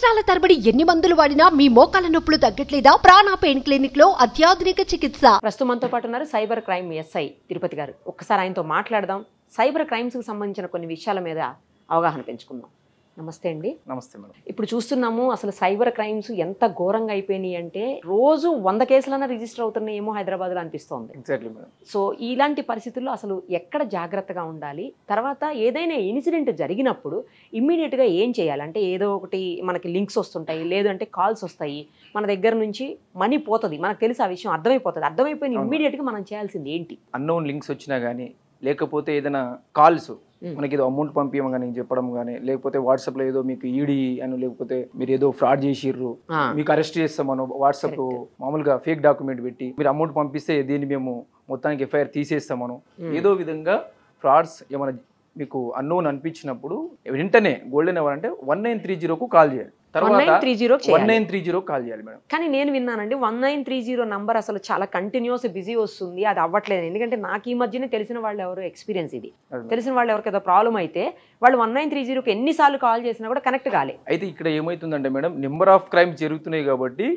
సంవత్సరాల తరబడి ఎన్ని మందులు వాడినా మీ మోకాల నొప్పులు తగ్గట్లేదా? ప్రాణ పెయిన్ క్లినిక్ లో అత్యాధునిక చికిత్స. ప్రస్తుతం మనతో పాటు ఉన్నారు సైబర్ క్రైమ్ ఎస్ఐ తిరుపతి గారు. ఒక్కసారి ఆయనతో మాట్లాడదాం. సైబర్ క్రైమ్స్ కి సంబంధించిన కొన్ని విషయాల మీద అవగాహన పెంచుకుందాం. నమస్తే అండి. నమస్తే మేడం. ఇప్పుడు చూస్తున్నాము అసలు సైబర్ క్రైమ్స్ ఎంత ఘోరంగా అయిపోయినాయి అంటే రోజు 100 కేసులన్నా రిజిస్టర్ అవుతున్నాయేమో హైదరాబాద్లో అనిపిస్తోంది. Exactly madam. సో ఇలాంటి పరిస్థితుల్లో అసలు ఎక్కడ జాగ్రత్తగా ఉండాలి, తర్వాత ఏదైనా ఇన్సిడెంట్ జరిగినప్పుడు ఇమ్మీడియట్గా ఏం చేయాలి? అంటే ఏదో ఒకటి మనకి లింక్స్ వస్తుంటాయి, లేదంటే కాల్స్ వస్తాయి, మన దగ్గర నుంచి మనీ పోతుంది, మనకు తెలిసి ఆ విషయం అర్థమైపోతుంది. అర్థమైపోయిన ఇమ్మీడియట్గా మనం చేయాల్సింది ఏంటి? అన్నోన్ లింక్స్ వచ్చినా కానీ, లేకపోతే ఏదైనా కాల్స్ మనకి ఏదో అమౌంట్ పంపించమని చెప్పడం కానీ, లేకపోతే వాట్సాప్లో ఏదో మీకు ఈడీ అని, లేకపోతే మీరు ఏదో ఫ్రాడ్ చేసిర్రు, మీకు అరెస్ట్ చేస్తామను వాట్సాప్ మామూలుగా ఫేక్ డాక్యుమెంట్ పెట్టి మీరు అమౌంట్ పంపిస్తే దీన్ని మేము మొత్తానికి ఎఫ్ఐఆర్ తీసేస్తామను, ఏదో విధంగా ఫ్రాడ్స్ ఏమైనా మీకు అన్నోన్ అనిపించినప్పుడు వెంటనే గోల్డెన్ అవర్ అంటే 1930కు కాల్ చేయాలి. తర్వాత 1930 కాల్ చేయాలి మేడం. కానీ నేను విన్నానండి 1930 నంబర్ అసలు చాలా కంటిన్యూస్ బిజీ వస్తుంది, అది అవ్వట్లేదు. ఎందుకంటే నాకు ఈ మధ్యనే తెలిసిన వాళ్ళు ఎవరు ఎక్స్పీరియన్స్ ఇది తెలిసిన వాళ్ళు ఎవరికి ఏదో ప్రాబ్లం అయితే వాళ్ళు 1930కి ఎన్నిసార్లు కాల్ చేసినా కూడా కనెక్ట్ కాలే. అయితే ఇక్కడ ఏమవుతుందంటే మేడం, నెంబర్ ఆఫ్ క్రైమ్స్ జరుగుతున్నాయి కాబట్టి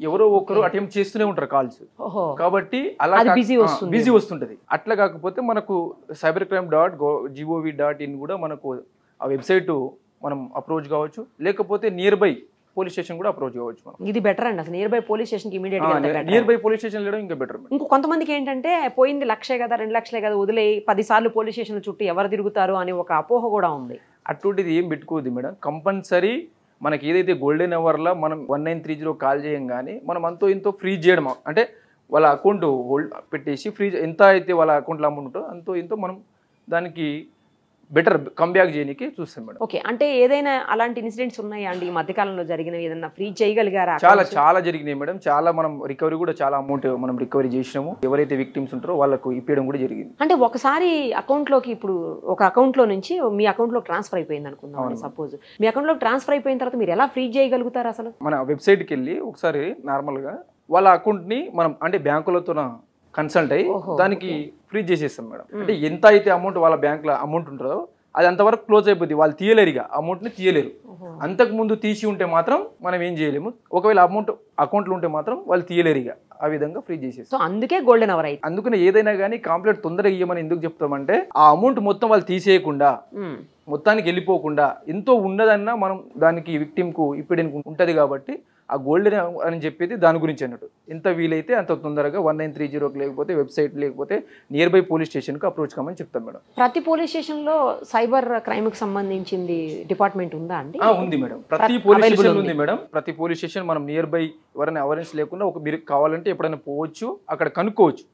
ఎవరో ఒకరు అటెంప్ట్ చేస్తూనే ఉంటారు కాల్స్, కాబట్టి అలా బిజీ వస్తుంటది. అట్లా కాకపోతే మనకు cybercrime.gov.in కూడా మనకు ఆ వెబ్సైట్ మనం అప్రోచ్ కావచ్చు, లేకపోతే నియర్ బై పోలీస్ స్టేషన్ కూడా అప్రోచ్ కావచ్చు. మనం ఇది బెటర్ అండి. అసలు near by police station near by police station వెళ్ళడం ఇంకా బెటర్. ఇంకో కొంతమందికి ఏంటంటే పోయింది 1,00,000 కదా 2,00,000 కదా వదిలే 10 సార్లు పోలీస్ స్టేషన్ చుట్టూ ఎవరు తిరుగుతారు అని ఒక అపోహ కూడా ఉంది. అటువంటిది ఏం పెట్టుకోవద్దు మేడం. కంపల్సరీ మనకి ఏదైతే గోల్డెన్ అవర్లో మనం 1930 కాల్ చేయం కానీ మనం అంతో ఇంతో ఫ్రీజ్ చేయడం, అంటే వాళ్ళ అకౌంట్ హోల్డ్ పెట్టేసి ఫ్రీజ్ ఎంత అయితే వాళ్ళ అకౌంట్లో అమౌంట్ ఉంటుందో అంతో ఇంతో మనం దానికి బెటర్ కంబ్యాక్ చేయడానికి చూస్తాం మేడం. ఓకే, అంటే ఏదైనా అలాంటి ఇన్సిడెంట్స్ ఉన్నాయా అండి ఈ మధ్యకాలంలో జరిగినవి? ఏదైనా ఫ్రీ చేయగలిగారా? చాలా జరిగినాయి మేడం. చాలా మనం రికవరీ కూడా చాలా అమౌంట్ మనం రికవరీ చేసినాము. ఎవరైతే విక్టిమ్స్ ఉంటారో వాళ్ళకు ఇప్పించడం కూడా జరిగింది. అంటే ఒకసారి అకౌంట్లోకి, ఇప్పుడు ఒక అకౌంట్లో నుంచి మీ అకౌంట్లో ట్రాన్స్ఫర్ అయిపోయింది అనుకుందాం సపోజ్, మీ అకౌంట్లో ట్రాన్స్ఫర్ అయిపోయిన తర్వాత మీరు ఎలా ఫ్రీ చేయగలుగుతారు? అసలు మన వెబ్సైట్కి వెళ్ళి ఒకసారి నార్మల్గా వాళ్ళ అకౌంట్ని మనం అంటే బ్యాంకులతో కన్సల్ట్ అయ్యి దానికి ఫ్రీ చేసేస్తాం మేడం. అంటే ఎంత అయితే అమౌంట్ వాళ్ళ బ్యాంకులో అమౌంట్ ఉంటుందో అది అంతవరకు క్లోజ్ అయిపోద్ది. వాళ్ళు తీయలేరు, ఇక అమౌంట్ని తీయలేరు. అంతకు ముందు తీసి ఉంటే మాత్రం మనం ఏం చేయలేము. ఒకవేళ అమౌంట్ అకౌంట్లో ఉంటే మాత్రం వాళ్ళు తీయలేరు, ఇక ఆ విధంగా ఫ్రీ చేసేస్తాం. సో అందుకే గోల్డెన్ అవర్ అయితే. అందుకనే ఏదైనా కానీ కంప్లీట్ తొందరగా ఇవ్వమని ఎందుకు చెప్తామంటే ఆ అమౌంట్ మొత్తం వాళ్ళు తీసేయకుండా, మొత్తానికి వెళ్ళిపోకుండా ఎంతో ఉన్నదన్నా మనం దానికి విక్టిమ్కు ఇప్పటికి ఉంటుంది. కాబట్టి ఆ గోల్డెన్ అని చెప్పేది దాని గురించి అన్నట్టు. ఎంత వీలైతే అంత తొందరగా 1930 లేకపోతే వెబ్సైట్ లేకపోతే నియర్ బై పోలీస్ స్టేషన్కి అప్రోచ్ కామని చెప్తాం మేడం. ప్రతి పోలీస్ స్టేషన్లో సైబర్ క్రైమ్కి సంబంధించింది డిపార్ట్మెంట్ ఉందా అండి? ఉంది మేడం, ప్రతి పోలీస్ స్టేషన్ ఉంది మేడం. ప్రతి పోలీస్ స్టేషన్ మనం నియర్ బై ఎవరైనా అవేర్నెస్ లేకుండా మీరు కావాలంటే ఎప్పుడైనా పోవచ్చు, అక్కడ కనుక్కోవచ్చు.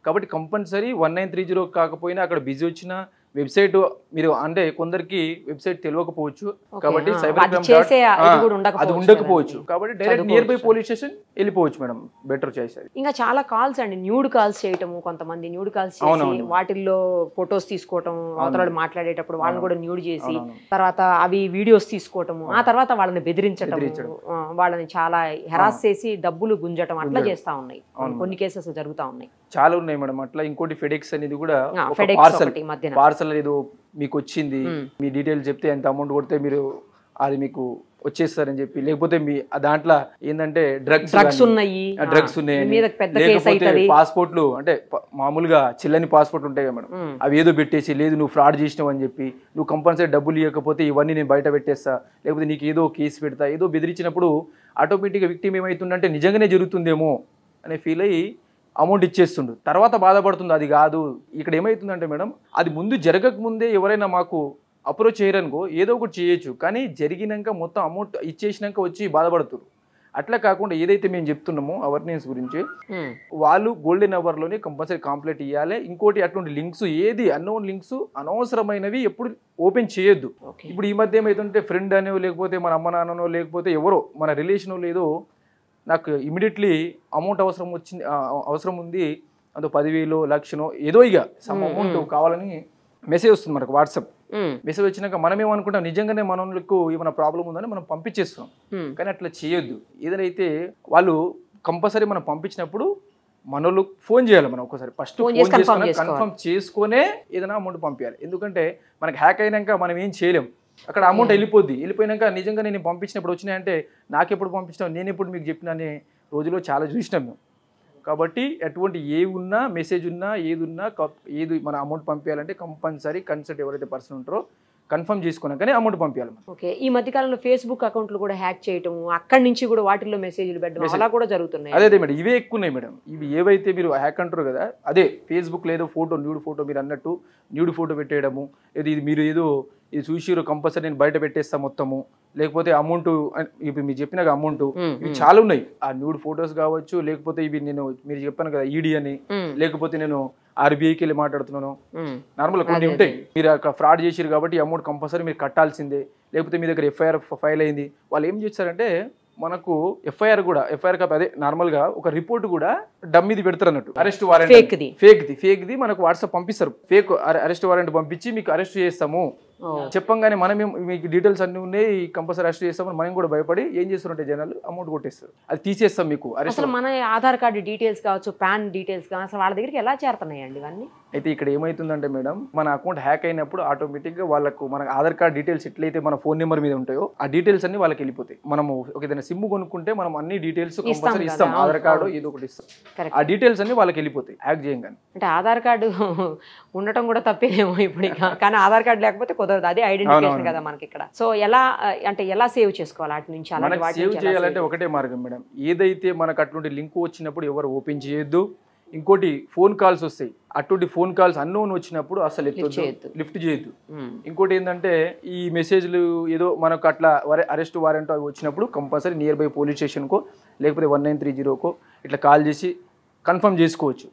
కాబట్టి కంపల్సరీ 1930 కాకపోయినా అక్కడ బిజీ వచ్చిన వెబ్సైట్ మీరు అంటే కొందరికి వెబ్సైట్ తెలియకపోవచ్చు, కాబట్టి సైబర్ క్రైమ్ అది ఉండకపోవచ్చు, కాబట్టి direct near by police station వెళ్ళిపోవచ్చు మేడం. బెటర్ చాయిస్ అది. ఇంకా చాలా కాల్స్ అండి, న్యూడ్ కాల్స్ చేయటము, కొంతమంది న్యూడ్ కాల్స్ చేసి వాటిల్లో ఫొటోస్ తీసుకోవటం, అవతల మాట్లాడేటప్పుడు వాళ్ళని కూడా న్యూడ్ చేసి తర్వాత అవి వీడియోస్ తీసుకోవటము, ఆ తర్వాత వాళ్ళని బెదిరించడం, వాళ్ళని చాలా హెరాస్ చేసి డబ్బులు గుంజటం అట్లా చేస్తా ఉన్నాయి. కొన్ని కేసెస్ జరుగుతా ఉన్నాయి, చాలా ఉన్నాయి మేడం. అట్లా ఇంకోటి ఫెడెక్స్ అనేది కూడా పార్సల్ ఏదో మీకు వచ్చింది, మీ డీటెయిల్స్ చెప్తే ఎంత అమౌంట్ కొడితే మీరు అది మీకు వచ్చేస్తారని చెప్పి, లేకపోతే మీ దాంట్లో ఏంటంటే డ్రగ్స్ ఉన్నాయి, లేకపోతే పాస్పోర్ట్లు అంటే మామూలుగా చిల్లని పాస్పోర్ట్ ఉంటాయి కదా మేడం, అవి ఏదో పెట్టేసి లేదు నువ్వు ఫ్రాడ్ చేసినావు అని చెప్పి నువ్వు కంపల్సరీ డబ్బులు ఇవ్వకపోతే ఇవన్నీ నేను బయట పెట్టేస్తా, లేకపోతే నీకు ఏదో కేసు పెడతా, ఏదో బెదిరించినప్పుడు ఆటోమేటిక్గా విక్టిమ్ ఏమవుతుందంటే నిజంగానే జరుగుతుందేమో అనే ఫీల్ అయ్యి అమౌంట్ ఇచ్చేస్తుండు. తర్వాత బాధపడుతుంది. అది కాదు, ఇక్కడ ఏమవుతుందంటే మేడం, అది ముందు జరగక ముందే ఎవరైనా మాకు అప్రోచ్ చేయరనుకో ఏదో ఒకటి చేయొచ్చు, కానీ జరిగినాక మొత్తం అమౌంట్ ఇచ్చేసినాక వచ్చి బాధపడుతున్నారు. అట్లా కాకుండా ఏదైతే మేము చెప్తున్నామో అవేర్నెస్ గురించి, వాళ్ళు గోల్డెన్ అవర్లోనే కంపల్సరీ కంప్లీట్ ఇవ్వాలి. ఇంకోటి అటువంటి లింక్స్ ఏది అన్నోన్ లింక్స్ అనవసరమైనవి ఎప్పుడు ఓపెన్ చేయొద్దు. ఇప్పుడు ఈ మధ్య ఏమైతుంటే ఫ్రెండ్ అనో, లేకపోతే మన అమ్మ నాన్ననో, లేకపోతే ఎవరో మన రిలేషన్ లేదో నాకు ఇమీడియట్లీ అమౌంట్ అవసరం ఉంది, అంత 10,000 1,00,000 ఏదో ఇక సమ్ అమౌంట్ కావాలని మెసేజ్ వస్తుంది మనకు. వాట్సాప్ మెసేజ్ వచ్చినాక మనం ఏమనుకుంటాం, నిజంగానే మనకు ఏమైనా ప్రాబ్లం ఉందని మనం పంపించేస్తున్నాం. కానీ అట్లా చేయొద్దు. ఏదైతే వాళ్ళు కంపల్సరీ మనం పంపించినప్పుడు మనోళ్ళు ఫోన్ చేయాలి. మనం ఒకసారి ఫస్ట్ ఫోన్ చేసుకుని కన్ఫర్మ్ చేసుకునే ఏదైనా అమౌంట్ పంపించాలి. ఎందుకంటే మనకి హ్యాక్ అయినాక మనం ఏం చేయలేం. అక్కడ అమౌంట్ వెళ్ళిపోయినాక నిజంగా నేను పంపించినప్పుడు వచ్చినాయంటే నాకెప్పుడు పంపించినా నేను ఎప్పుడు మీకు చెప్పిన అనే రోజులో చాలా చూసినాం మేము. కాబట్టి అటువంటి ఉన్నా మెసేజ్ ఉన్నా ఏది మన అమౌంట్ పంపించాలంటే కంపల్సరీ కన్సల్ట్ ఎవరైతే పర్సన్ ఉంటారో కన్ఫర్మ్ చేసుకున్నాకనే అమౌంట్ పంపించాలి. ఓకే. ఈ మధ్య కాలంలో ఫేస్బుక్ అకౌంట్లు కూడా హ్యాక్ చేయటం, అక్కడి నుంచి కూడా వాటిల్లో మెసేజ్లు పెట్టడం అలా కూడా జరుగుతున్నాయి. అదే మేడం, ఇవే ఎక్కువ ఉన్నాయి మేడం. ఇవి ఏవైతే మీరు హ్యాక్ అంటారు కదా, అదే ఫేస్బుక్ లేదో న్యూడ్ ఫోటో మీరు అన్నట్టు న్యూడ్ ఫోటో పెట్టేయడము, ఇది మీరు ఏదో ఇది చూసిరు కంపల్సరీ నేను బయట పెట్టేస్తా మొత్తము, లేకపోతే అమౌంట్ ఇప్పుడు మీరు చెప్పిన అమౌంట్ ఇవి చాలా ఉన్నాయి. ఆ న్యూడ్ ఫొటోస్ కావచ్చు, లేకపోతే ఇవి మీరు చెప్పాను కదా ఈడీ అని, లేకపోతే నేను ఆర్బీఐకి వెళ్ళి మాట్లాడుతున్నాను, నార్మల్ కొన్ని ఉంటాయి. మీరు అక్కడ ఫ్రాడ్ చేసిరు కాబట్టి అమౌంట్ కంపల్సరీ మీరు కట్టాల్సిందే, లేకపోతే మీ దగ్గర ఎఫ్ఐఆర్ ఫైల్ అయింది. వాళ్ళు ఏం చేస్తారంటే మనకు ఎఫ్ఐఆర్ కాపీ అదే నార్మల్ గా ఒక రిపోర్ట్ కూడా డమ్మీది పెడతారు అన్నట్టు, అరెస్ట్ వారెంట్ ఫేక్ది మనకు వాట్సాప్ పంపిస్తారు. ఫేక్ అరెస్ట్ వారెంట్ పంపించి మీకు అరెస్ట్ చేస్తాము చెప్పంగానే మనం మీకు డీటెయిల్స్ అన్ని ఉన్నాయి కంపల్సరీ అరెస్ట్ చేస్తామని మనం కూడా భయపడి ఏం చేస్తారంటే జనాలు అమౌంట్ కొట్టేస్తారు, అది తీసేస్తాం మీకు అరెస్ట్. అసలు మన ఆధార్ కార్డు డీటెయిల్స్ కావచ్చు, పాన్ డీటెయిల్స్ కావచ్చు, అసలు వాళ్ళ దగ్గరికి ఎలా చేరుతున్నాయండి ఇవన్నీ? అయితే ఇక్కడ ఏమైతుందంటే మేడం, మన అకౌంట్ హ్యాక్ అయినప్పుడు ఆటోమేటిక్ గా వాళ్ళకు మన ఆధార్ కార్డ్ డీటెయిల్స్ ఎట్లయితే మన ఫోన్ నెంబర్ మీద ఉంటాయో ఆ డీటెయిల్స్ అన్ని వాళ్ళకి వెళ్ళిపోతాయి. మనము ఏదైనా సిమ్ కొనుక్కుంటే మనం అన్ని డీటెయిల్స్ కంపల్సరీ ఇస్తాం, ఆధార్ కార్డు ఏదో ఒకటి ఇస్తాం, ఆ డీటెయిల్స్ అన్ని వాళ్ళకి వెళ్ళిపోతాయి హ్యాక్ చేయంగానే. అంటే ఆధార్ కార్డు ఉండటం కూడా తప్పేమో ఇప్పుడు, కానీ ఆధార్ కార్డు లేకపోతే కుదరదు, అదే ఐడెంటిఫికేషన్ కదా మనకి ఇక్కడ. సో ఎలా సేవ్ చేసుకోవాలి వాటి నుంచి? సేవ్ చేయాలంటే ఒకటే మార్గం మేడం, ఏదైతే మనకు అటువంటి లింక్ వచ్చినప్పుడు ఎవరు ఓపెన్ చేయొద్దు. ఇంకోటి ఫోన్ కాల్స్ వస్తాయి, అటువంటి ఫోన్ కాల్స్ అన్నోన్ వచ్చినప్పుడు అసలు లిఫ్ట్ చేయొద్దు. ఇంకోటి ఏంటంటే ఈ మెసేజ్లు ఏదో మనకు అట్లా అరెస్ట్ వారెంట్ అవి వచ్చినప్పుడు కంపల్సరీ నియర్ బై పోలీస్ స్టేషన్కో లేకపోతే 1930కో ఇట్లా కాల్ చేసి కన్ఫర్మ్ చేసుకోవచ్చు.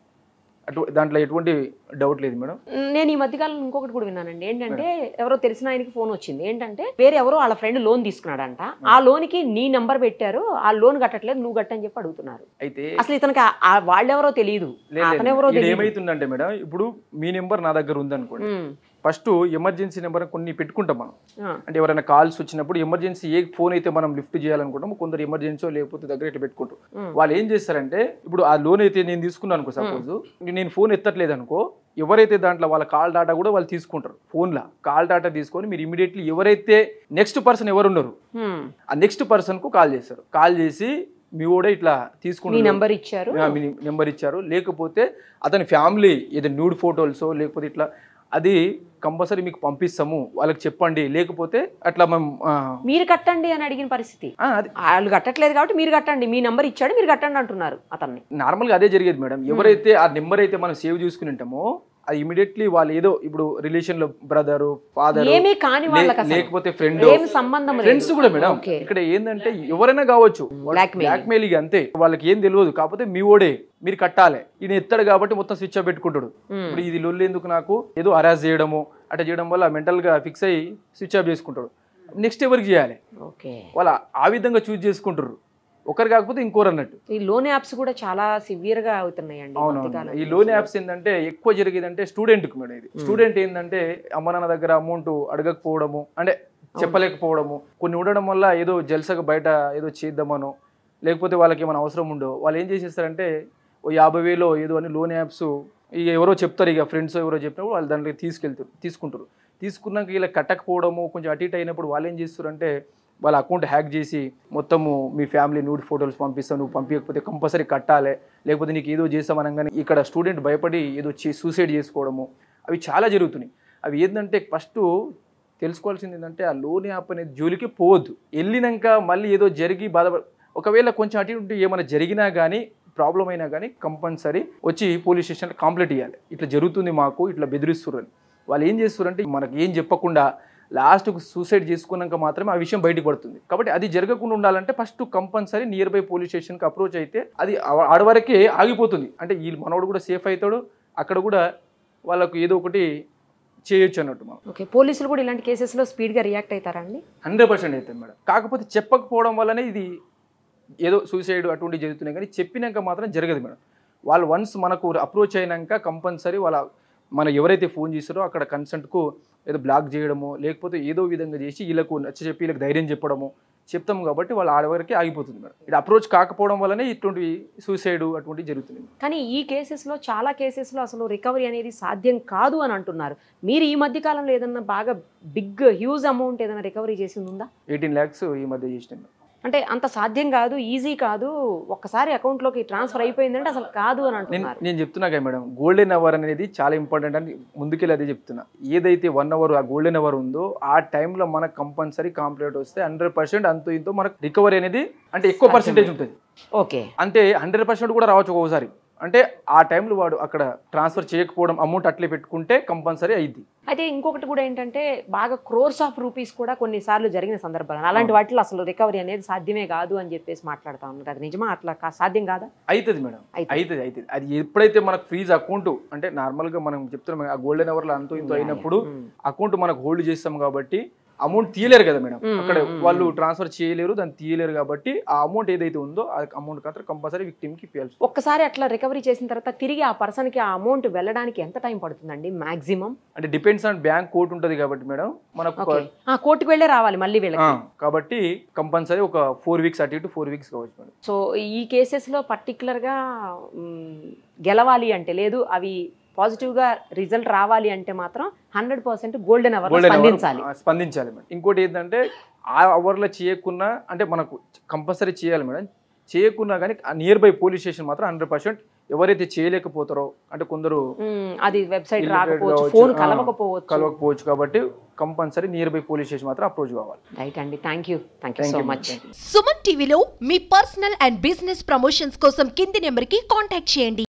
దాంట్లో ఎటువంటి డౌట్ లేదు మేడం. నేను ఈ మధ్యకాలం ఇంకొకటి కూడా విన్నానండి, ఏంటంటే ఎవరో తెలిసిన ఆయనకి ఫోన్ వచ్చింది, ఏంటంటే వేరే ఎవరో వాళ్ళ ఫ్రెండ్ లోన్ తీసుకున్నాడంట, ఆ లోన్ కి నీ నంబర్ పెట్టారు, ఆ లోన్ కట్టట్లేదు నువ్వు కట్టని చెప్పి అడుగుతున్నారు. అయితే అసలు ఇతనికి వాళ్ళెవరో తెలియదు, ఏమైతుందంటే మేడం, ఇప్పుడు మీ నెంబర్ నా దగ్గర ఉందనుకోండి, ఫస్ట్ ఎమర్జెన్సీ నెంబర్ కొన్ని పెట్టుకుంటాం మనం. అంటే ఎవరైనా కాల్స్ వచ్చినప్పుడు ఎమర్జెన్సీ ఏ ఫోన్ అయితే మనం లిఫ్ట్ చేయాలనుకుంటాం, కొందరు ఎమర్జెన్సీ లేకపోతే దగ్గర ఇట్లా పెట్టుకుంటాం. వాళ్ళు ఏం చేస్తారంటే ఇప్పుడు ఆ లోన్ అయితే నేను తీసుకున్నాను అనుకో, సపోజ్ నేను ఫోన్ ఎత్తట్లేదు అనుకో, ఎవరైతే దాంట్లో వాళ్ళ కాల్ డాటా కూడా వాళ్ళు తీసుకుంటారు. ఫోన్లో కాల్ డాటా తీసుకొని మీరు ఇమీడియట్లీ ఎవరైతే నెక్స్ట్ పర్సన్ ఎవరు ఉన్నారు ఆ నెక్స్ట్ పర్సన్ కు కాల్ చేస్తారు. కాల్ చేసి మీ కూడా ఇట్లా తీసుకుంటారు, నెంబర్ ఇచ్చారు, లేకపోతే అతని ఫ్యామిలీ ఏదో న్యూడ్ ఫోటోల్సో లేకపోతే ఇట్లా అది కంపల్సరీ మీకు పంపిస్తాము వాళ్ళకి చెప్పండి, లేకపోతే అట్లా మీరు కట్టండి అని అడిగిన పరిస్థితి. వాళ్ళు కట్టట్లేదు కాబట్టి మీరు కట్టండి, మీ నెంబర్ ఇచ్చాడు మీరు కట్టండి అంటున్నారు అతన్ని. నార్మల్గా అదే జరిగేది మేడం. ఎవరైతే ఆ నెంబర్ అయితే మనం సేవ్ చేసుకుని ఉంటామో అది ఇమీడియట్లీ వాళ్ళు ఏదో ఇప్పుడు రిలేషన్ లో బ్రదర్ ఫాదర్ లేకపోతే ఫ్రెండ్స్ కూడా మేడం. ఇక్కడ ఏంటంటే ఎవరైనా కావచ్చు బ్లాక్మెయిల్ అంతే, వాళ్ళకి ఏం తెలియదు, కాకపోతే మీ ఓడే మీరు కట్టాలి, ఈయన ఎత్తాడు కాబట్టి మొత్తం స్విచ్ ఆఫ్ పెట్టుకుంటాడు. ఇప్పుడు ఇది లొల్లి ఎందుకు నాకు ఏదో హరాస్ చేయడము అట్లా చేయడం వల్ల మెంటల్ గా ఫిక్స్ అయ్యి స్విచ్ ఆఫ్ చేసుకుంటాడు. నెక్స్ట్ ఎవరికి చేయాలి వాళ్ళు ఆ విధంగా చూస్ చేసుకుంటారు, ఒకరు కాకపోతే ఇంకోరు అన్నట్టు. ఈ లోన్ యాప్స్ కూడా చాలా సివియర్ గా అవుతున్నాయండి. అవునవును. ఈ లోన్ యాప్స్ ఏంటంటే ఎక్కువ జరిగేదంటే స్టూడెంట్ కు మేడం. ఇది స్టూడెంట్ ఏంటంటే అమ్మ నాన్న దగ్గర అమౌంట్ అడగకపోవడము, అంటే చెప్పలేకపోవడము, కొన్ని ఉండడం వల్ల ఏదో జల్సగా బయట ఏదో చేద్దామనో లేకపోతే వాళ్ళకి ఏమైనా అవసరం ఉండో వాళ్ళు ఏం చేసేస్తారంటే 50,000 ఏదో అని లోన్ యాప్స్ ఇక ఎవరో చెప్తారు, ఇక ఫ్రెండ్స్ ఎవరో చెప్పినప్పుడు వాళ్ళు దాంట్లో తీసుకుంటారు. తీసుకున్నాక ఇలా కట్టకపోవడము కొంచెం అటు ఇటు అయినప్పుడు వాళ్ళు ఏం చేస్తారంటే వాళ్ళ అకౌంట్ హ్యాక్ చేసి మొత్తము మీ ఫ్యామిలీ న్యూడ్ ఫోటోస్ పంపిస్తాను, నువ్వు పంపించకపోతే కంపల్సరీ కట్టాలి, లేకపోతే నీకు ఏదో చేస్తామనగానే ఇక్కడ స్టూడెంట్ భయపడి ఏదో సూసైడ్ చేసుకోవడము అవి చాలా జరుగుతున్నాయి. అవి ఏంటంటే ఫస్ట్ తెలుసుకోవాల్సింది ఏంటంటే ఆ లోన్ యాప్ అనేది జోలికి పోవద్దు. వెళ్ళినాక మళ్ళీ ఏదో జరిగి ఒకవేళ కొంచెం అటు ఇటు ఏమైనా జరిగినా కానీ ప్రాబ్లం అయినా కానీ కంపల్సరీ వచ్చి పోలీస్ స్టేషన్లో కంప్లైంట్ ఇవ్వాలి, ఇట్లా జరుగుతుంది మాకు ఇట్లా బెదిరిస్తున్నారు అని. వాళ్ళు ఏం చేస్తారంటే మనకి ఏం చెప్పకుండా లాస్ట్కు సూసైడ్ చేసుకున్నాక మాత్రమే ఆ విషయం బయటకు పడుతుంది. కాబట్టి అది జరగకుండా ఉండాలంటే first compulsory near by police స్టేషన్కి అప్రోచ్ అయితే అది ఆడవరకే ఆగిపోతుంది. అంటే ఈ మనోడు కూడా సేఫ్ అవుతాడు, అక్కడ కూడా వాళ్ళకు ఏదో ఒకటి చేయొచ్చు అన్నట్టు. మనం ఓకే, పోలీసులు కూడా ఇలాంటి కేసెస్లో స్పీడ్గా రియాక్ట్ అవుతారండి? 100% అవుతుంది మేడం. కాకపోతే చెప్పకపోవడం వల్లనే ఇది ఏదో సూసైడ్ అటువంటివి జరుగుతున్నాయి, కానీ చెప్పినాక మాత్రం జరగదు మేడం. వాళ్ళు వన్స్ మనకు అప్రోచ్ అయినాక కంపల్సరీ వాళ్ళ మన ఎవరైతే ఫోన్ చేస్తారో అక్కడ కన్సెంట్కు ఏదో బ్లాక్ చేయడము లేకపోతే ఏదో విధంగా చేసి వీళ్ళకు నచ్చజెప్పి వీళ్ళకి ధైర్యం చెప్పడము చెప్తాం కాబట్టి వాళ్ళు ఆడవరకే ఆగిపోతుంది మేడం. ఇది అప్రోచ్ కాకపోవడం వల్లనే ఇటువంటి సూసైడ్ అటువంటివి జరుగుతుంది. కానీ ఈ కేసెస్లో చాలా కేసెస్లో అసలు రికవరీ అనేది సాధ్యం కాదు అని అంటున్నారు. మీరు ఈ మధ్య కాలంలో ఏదన్నా బాగా బిగ్ హ్యూజ్ అమౌంట్ ఏదైనా రికవరీ చేసింది ఉందా? 18 lakhs ఈ మధ్య చేసినాం. అంటే అంత సాధ్యం కాదు, ఈజీ కాదు, ఒక్కసారి అకౌంట్లోకి ట్రాన్స్ఫర్ అయిపోయిందంటే అసలు కాదు అని అంటున్నారు. నేను చెప్తున్నా కదా మేడం, గోల్డెన్ అవర్ అనేది చాలా ఇంపార్టెంట్ అని ముందుకెళ్ళి అదే చెప్తున్నా. ఏదైతే 1 hour ఆ గోల్డెన్ అవర్ ఉందో ఆ టైంలో మనకు కంపల్సరీ కంప్లీట్ వస్తే 100% అంతో ఇంతో మనకు రికవరీ అనేది అంటే ఎక్కువ పర్సెంటేజ్ ఉంటుంది. ఓకే, అంటే 100% కూడా రావచ్చు ఒక్కోసారి. అంటే ఆ టైంలో వాడు అక్కడ ట్రాన్స్ఫర్ చేయకపోవడం అమౌంట్ అట్లే పెట్టుకుంటే కంపల్సరీ అయింది. అయితే ఇంకొకటి కూడా ఏంటంటే బాగా crores of rupees కూడా కొన్నిసార్లు జరిగిన సందర్భాలు అలాంటి వాటిలో అసలు రికవరీ అనేది సాధ్యమే కాదు అని చెప్పేసి మాట్లాడుతా ఉన్నారు. అది నిజమా? అట్లా సాధ్యం కాదా? అవుతుంది మేడం, అవుతుంది. అది ఎప్పుడైతే మనకు ఫ్రీజ్ అకౌంట్ అంటే నార్మల్గా మనం చెప్తున్నాం ఆ గోల్డెన్ అవర్లో అంతో ఇంతో అయినప్పుడు అకౌంట్ మనకు హోల్డ్ చేస్తాం కాబట్టి అమౌంట్ తీయలేరు కదా మేడం, అక్కడ వాళ్ళు ట్రాన్స్ఫర్ చేయలేరు, దాన్ని తీయలేరు కాబట్టి ఆ అమౌంట్ ఏదైతే ఉందో ఆ అమౌంట్ మాత్రం కంపల్సరీ విక్టిమ్ కి ఇవ్వాలి. ఒక్కసారి అట్లా రికవరీ చేసిన తర్వాత తిరిగి ఆ పర్సన్ కి ఆ అమౌంట్ వెళ్ళడానికి ఎంత టైం పడుతుందండి మాక్సిమం? అంటే డిపెండ్స్ ఆన్ బ్యాంక్ కోర్ట్ ఉంటుంది కాబట్టి మేడం మనకు కోర్టుకు వెళ్ళే రావాలి మళ్ళీ వీళ్ళకి, కాబట్టి కంపల్సరీ ఒక 4 weeks అటు ఇటు 4 weeks కావచ్చు మేడం. సో ఈ కేసెస్ లో పర్టికులర్ గా గెలవాలి అంటే లేదు అవి పాజిటివ్ గా రిజల్ట్ రావాలి అంటే మాత్రం 100% గోల్డెన్ అవర్ స్పందించాలి మేడం. ఇంకోటి ఏంటంటే ఆ అవర్లో చేయకున్నా అంటే మనకు కంపల్సరీ చేయాలి మేడం. చేయకున్నా కానీ నియర్ బై పోలీస్ స్టేషన్ మాత్రం 100% ఎవరైతే చేయలేకపోతారో అంటే కొందరు అది వెబ్సైట్ రాకపోవచ్చు, ఫోన్ కలవకపోవచ్చు కాబట్టి compulsory near by police station మాత్రం అప్రోచ్ కావాలి. రైట్ అండి, thank you so much. Suman టీవీలో మీ పర్సనల్ అండ్ బిజినెస్ ప్రమోషన్స్ కోసం కింది నెంబర్కి కాంటాక్ట్ చేయండి.